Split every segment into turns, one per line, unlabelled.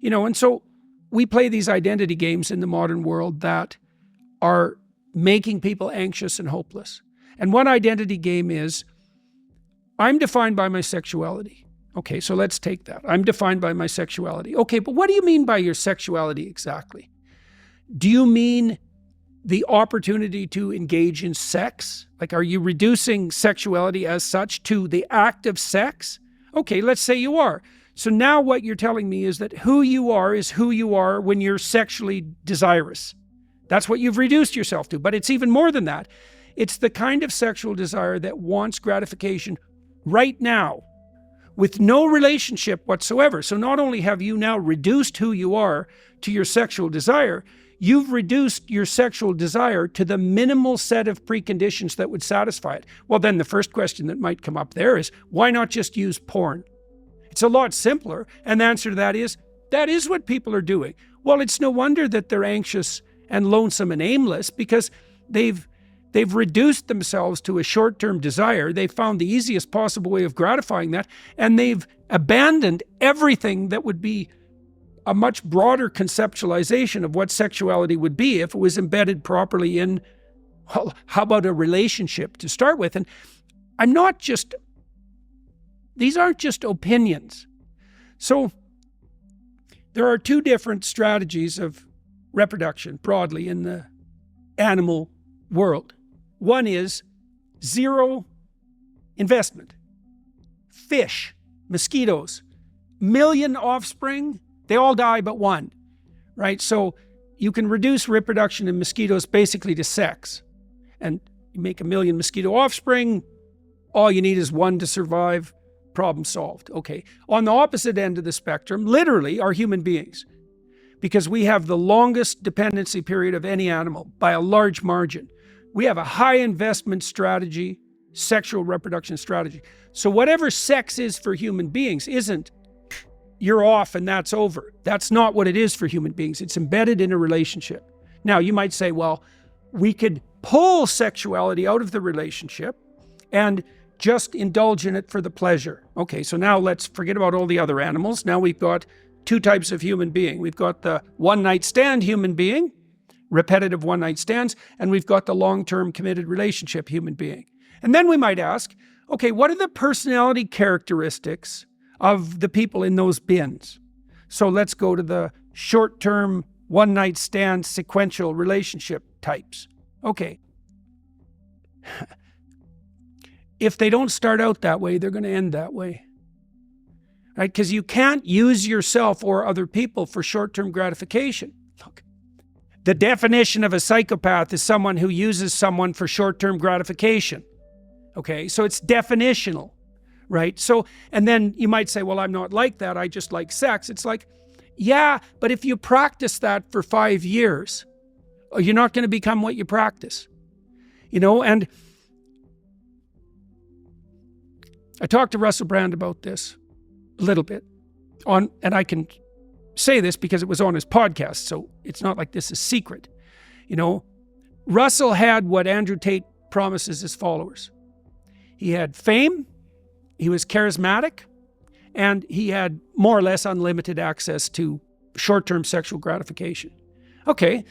And so we play these identity games in the modern world that are making people anxious and hopeless. And one identity game is, I'm defined by my sexuality. Okay, so let's take that. I'm defined by my sexuality. Okay, but what do you mean by your sexuality exactly? Do you mean the opportunity to engage in sex? Like, are you reducing sexuality as such to the act of sex? Okay, let's say you are. So now what you're telling me is that who you are is who you are when you're sexually desirous. That's what you've reduced yourself to. But it's even more than that. It's the kind of sexual desire that wants gratification right now, with no relationship whatsoever. So not only have you now reduced who you are to your sexual desire, you've reduced your sexual desire to the minimal set of preconditions that would satisfy it. Well, then the first question that might come up there is, why not just use porn? It's a lot simpler. And the answer to that is what people are doing. Well, it's no wonder that they're anxious and lonesome and aimless, because they've reduced themselves to a short-term desire. They've found the easiest possible way of gratifying that, and they've abandoned everything that would be a much broader conceptualization of what sexuality would be if it was embedded properly in, well, how about a relationship to start with? And these aren't just opinions. So there are two different strategies of reproduction broadly in the animal world. One is zero investment. Fish, mosquitoes, million offspring, they all die but one, right? So you can reduce reproduction in mosquitoes basically to sex. And you make a million mosquito offspring, all you need is one to survive, problem solved. Okay. On the opposite end of the spectrum, literally, are human beings, because we have the longest dependency period of any animal by a large margin. We have a high investment strategy, sexual reproduction strategy. So whatever sex is for human beings isn't, you're off and that's over. That's not what it is for human beings. It's embedded in a relationship. Now, you might say, well, we could pull sexuality out of the relationship and just indulge in it for the pleasure. Okay, so now let's forget about all the other animals. Now we've got two types of human being. We've got the one-night stand human being, repetitive one-night stands, and we've got the long-term committed relationship human being. And then we might ask, okay, what are the personality characteristics of the people in those bins? So let's go to the short-term one-night stand sequential relationship types. Okay. If they don't start out that way, they're going to end that way. Right? Because you can't use yourself or other people for short-term gratification. Look, the definition of a psychopath is someone who uses someone for short-term gratification. Okay, so it's definitional, right? So, and then you might say, well, I'm not like that. I just like sex. It's like, yeah, but if you practice that for 5 years, you're not going to become what you practice. And I talked to Russell Brand about this a little bit and I can say this because it was on his podcast, so it's not like this is secret. Russell had what Andrew Tate promises his followers. He had fame, he was charismatic, and he had more or less unlimited access to short-term sexual gratification. Okay,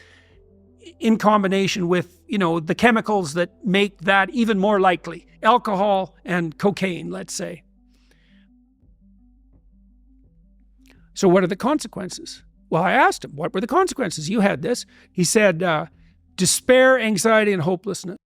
in combination with, the chemicals that make that even more likely, alcohol and cocaine, let's say. So what are the consequences? Well, I asked him, what were the consequences? You had this. He said, despair, anxiety, and hopelessness.